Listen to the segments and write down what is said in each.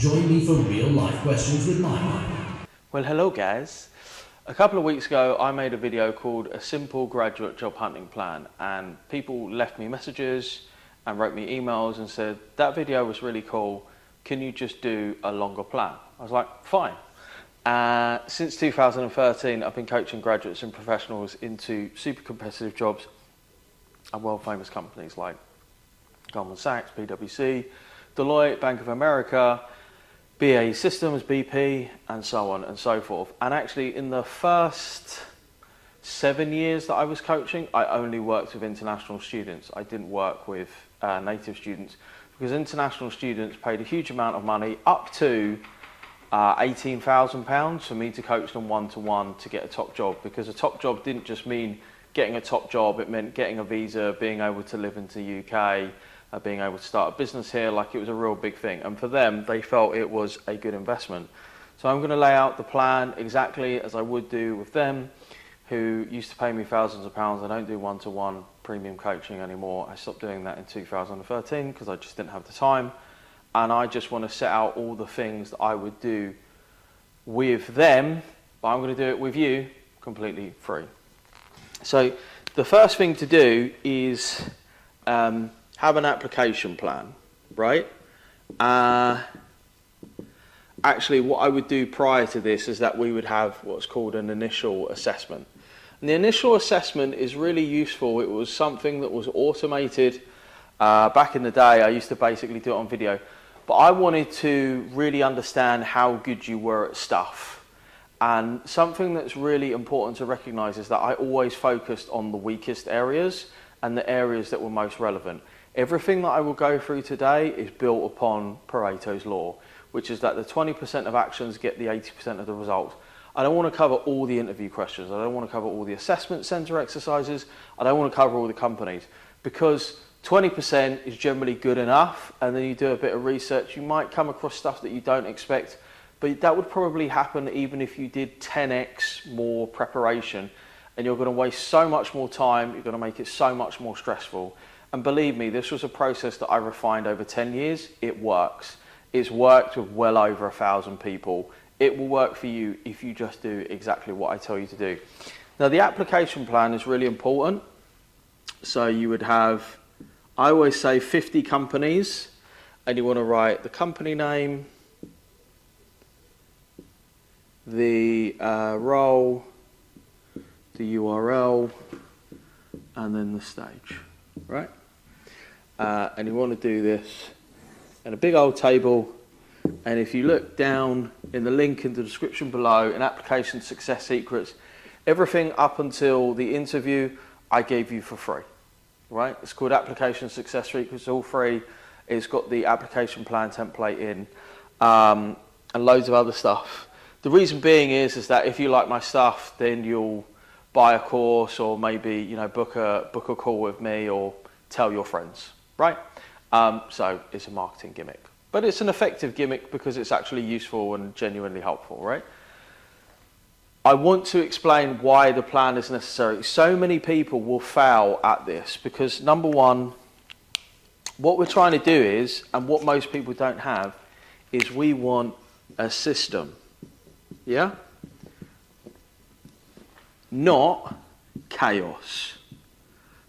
Join me for real life questions with Mike. Well, hello guys. A couple of weeks ago, I made a video called A Simple Graduate Job Hunting Plan, and people left me messages and wrote me emails and said, that video was really cool. Can you just do a longer plan? I was like, fine. Since 2013, I've been coaching graduates and professionals into super competitive jobs at world famous companies like Goldman Sachs, PwC, Deloitte, Bank of America, BAE Systems, BP, and so on and so forth. And actually, in the first 7 years that I was coaching, I only worked with international students. I didn't work with native students, because international students paid a huge amount of money, up to £18,000 for me to coach them one-to-one to get a top job, because a top job didn't just mean getting a top job, it meant getting a visa, being able to live into the UK, being able to start a business here. Like, it was a real big thing. And for them, they felt it was a good investment. So I'm going to lay out the plan exactly as I would do with them, who used to pay me thousands of pounds. I don't do one-to-one premium coaching anymore. I stopped doing that in 2013 because I just didn't have the time. And I just want to set out all the things that I would do with them, but I'm going to do it with you completely free. So the first thing to do is have an application plan, right? Actually, what I would do prior to this is that we would have what's called an initial assessment. And the initial assessment is really useful. It was something that was automated back in the day. I used to basically do it on video. But I wanted to really understand how good you were at stuff. And something that's really important to recognize is that I always focused on the weakest areas and the areas that were most relevant. Everything that I will go through today is built upon Pareto's law, which is that the 20% of actions get the 80% of the results. I don't want to cover all the interview questions. I don't want to cover all the assessment center exercises. I don't want to cover all the companies, because 20% is generally good enough, and then you do a bit of research, you might come across stuff that you don't expect, but that would probably happen even if you did 10x more preparation, and you're going to waste so much more time, you're going to make it so much more stressful. And believe me, this was a process that I refined over 10 years. It works. It's worked with well over 1,000 people. It will work for you if you just do exactly what I tell you to do. Now, the application plan is really important. So you would have, I always say 50 companies, and you want to write the company name, the role, the URL, and then the stage, right? And you want to do this in a big old table. And if you look down in the link in the description below, in application success secrets, everything up until the interview I gave you for free, right? It's called application success secrets, it's all free. It's got the application plan template in, and loads of other stuff. The reason being is that if you like my stuff, then you'll buy a course, or maybe, you know, book a call with me, or tell your friends, right? So it's a marketing gimmick, but it's an effective gimmick because it's actually useful and genuinely helpful, right? I want to explain why the plan is necessary. So many people will fail at this because, number one, what we're trying to do is, and what most people don't have, is we want a system, yeah? Not chaos.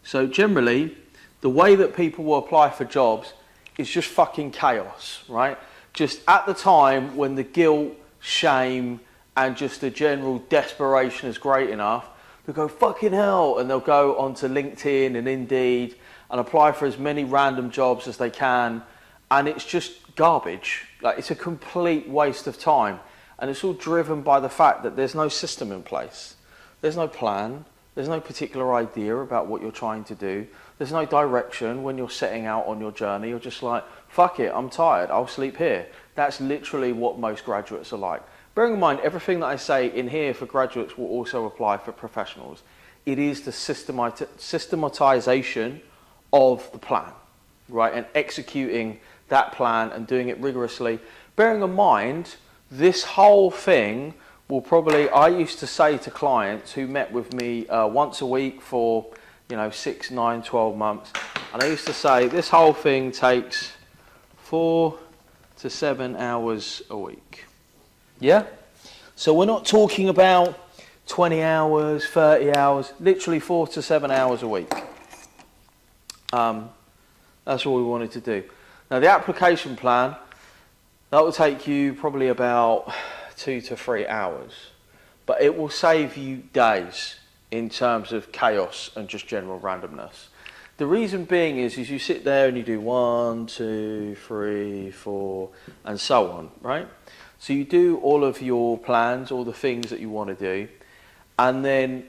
So generally, the way that people will apply for jobs is just fucking chaos, right? Just at the time when the guilt, shame, and just the general desperation is great enough, they'll go, fucking hell, and they'll go onto LinkedIn and Indeed and apply for as many random jobs as they can, and it's just garbage. Like, it's a complete waste of time, and it's all driven by the fact that there's no system in place. There's no plan. There's no particular idea about what you're trying to do. There's no direction when you're setting out on your journey. You're just like, fuck it, I'm tired, I'll sleep here. That's literally what most graduates are like. Bearing in mind, everything that I say in here for graduates will also apply for professionals. It is the systematization of the plan, right? And executing that plan and doing it rigorously. Bearing in mind, this whole thing will probably, I used to say to clients who met with me once a week for, 6, 9, 12 months, and I used to say this whole thing takes 4, to 7 hours a week. Yeah? So we're not talking about 20 hours, 30 hours, literally 4 to 7 hours a week. That's all we wanted to do. Now the application plan, that will take you probably about 2 to 3 hours, but it will save you days in terms of chaos and just general randomness. The reason being is you sit there and you do 1, 2, 3, 4, and so on, right? So you do all of your plans, all the things that you want to do, and then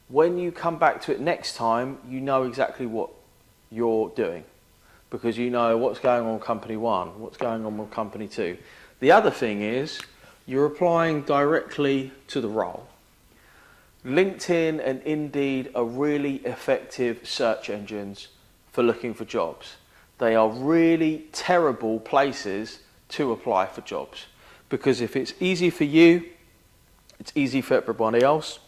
when you come back to it next time, you know exactly what you're doing, because you know what's going on with company 1, what's going on with company 2. The other thing is you're applying directly to the role. LinkedIn and Indeed are really effective search engines for looking for jobs. They are really terrible places to apply for jobs, because if it's easy for you, it's easy for everybody else.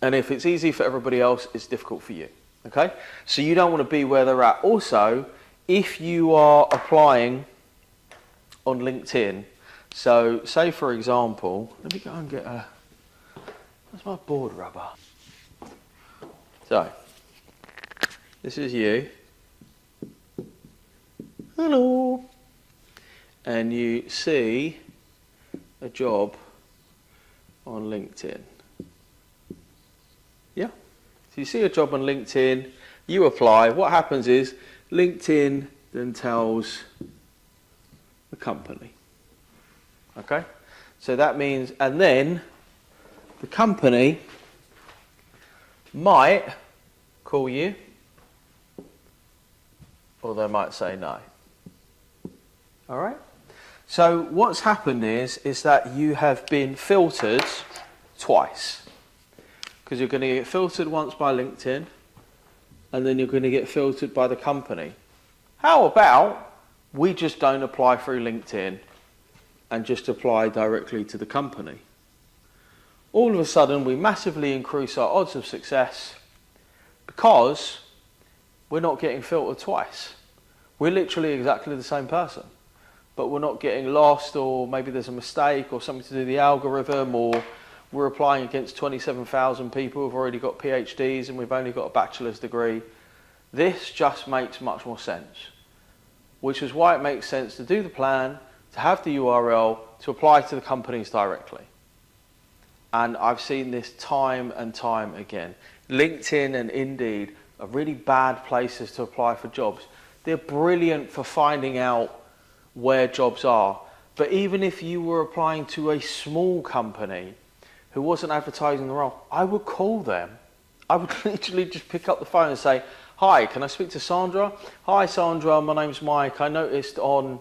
And if it's easy for everybody else, it's difficult for you. Okay? So you don't want to be where they're at. Also, if you are applying on LinkedIn, so say for example, let me go and get a, where's my board rubber? So, this is you. Hello. And you see a job on LinkedIn. Yeah? So you see a job on LinkedIn, you apply. What happens is LinkedIn then tells the company. Okay? So that means, and then the company might call you, or they might say no. All right? So what's happened is that you have been filtered twice. Because you're going to get filtered once by LinkedIn, and then you're going to get filtered by the company. How about we just don't apply through LinkedIn and just apply directly to the company? All of a sudden, we massively increase our odds of success because we're not getting filtered twice. We're literally exactly the same person, but we're not getting lost, or maybe there's a mistake or something to do with the algorithm, or we're applying against 27,000 people who've already got PhDs and we've only got a bachelor's degree. This just makes much more sense, which is why it makes sense to do the plan, to have the URL, to apply to the companies directly. And I've seen this time and time again. LinkedIn and Indeed are really bad places to apply for jobs. They're brilliant for finding out where jobs are. But even if you were applying to a small company who wasn't advertising the role, I would call them. I would literally just pick up the phone and say, hi, can I speak to Sandra? Hi Sandra, my name's Mike. I noticed on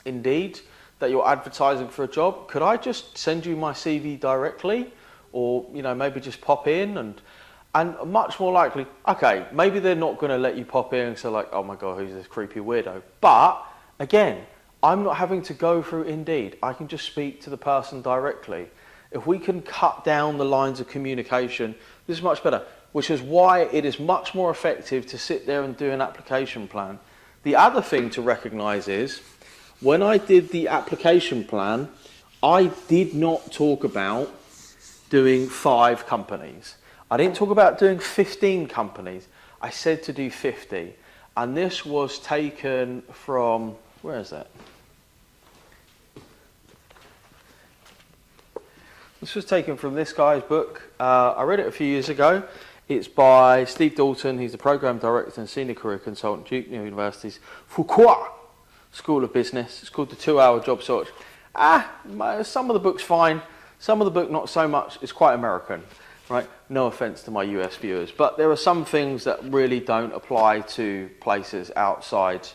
Indeed that you're advertising for a job. Could I just send you my CV directly? Or, you know, maybe just pop in, and much more likely, okay, maybe they're not going to let you pop in and say like, oh my God, who's this creepy weirdo? But again, I'm not having to go through Indeed. I can just speak to the person directly. If we can cut down the lines of communication, this is much better, which is why it is much more effective to sit there and do an application plan. The other thing to recognize is, when I did the application plan, I did not talk about doing 5 companies. I didn't talk about doing 15 companies. I said to do 50. And this was taken from, where is that? This was taken from this guy's book. I read it a few years ago. It's by Steve Dalton. He's the program director and senior career consultant at Duke University's Fuqua School of Business. It's called The 2-Hour Job Search. Some of the book's fine. Some of the book not so much. It's quite American, right? No offense to my US viewers, but there are some things that really don't apply to places outside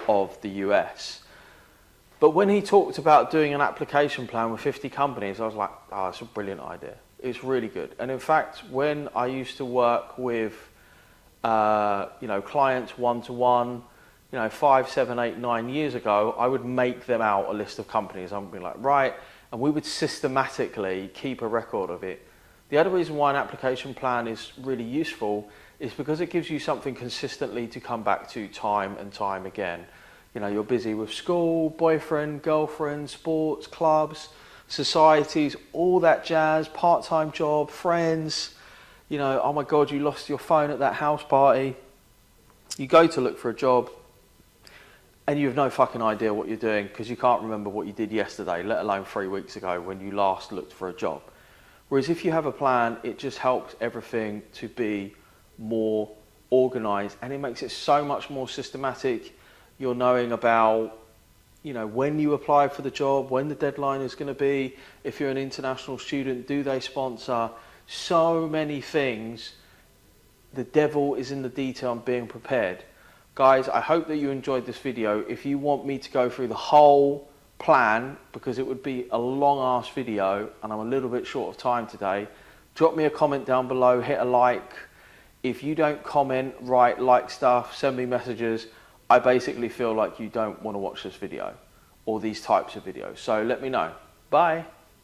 of the US. But when he talked about doing an application plan with 50 companies, I was like, oh, it's a brilliant idea. It's really good. And in fact, when I used to work with, clients one-to-one, 5, 7, 8, 9 years ago, I would make them out a list of companies. I would be like, right, and we would systematically keep a record of it. The other reason why an application plan is really useful is because it gives you something consistently to come back to time and time again. You know, you're busy with school, boyfriend, girlfriend, sports, clubs, societies, all that jazz, part-time job, friends. You know, oh my God, you lost your phone at that house party. You go to look for a job and you have no fucking idea what you're doing because you can't remember what you did yesterday, let alone 3 weeks ago when you last looked for a job. Whereas if you have a plan, it just helps everything to be more organised, and it makes it so much more systematic. You're knowing about, you know, when you apply for the job, when the deadline is going to be, if you're an international student, do they sponsor? So many things. The devil is in the detail and being prepared. Guys, I hope that you enjoyed this video. If you want me to go through the whole plan, because it would be a long ass video and I'm a little bit short of time today, drop me a comment down below, hit a like. If you don't comment, write, like stuff, send me messages, I basically feel like you don't want to watch this video or these types of videos. So let me know. Bye.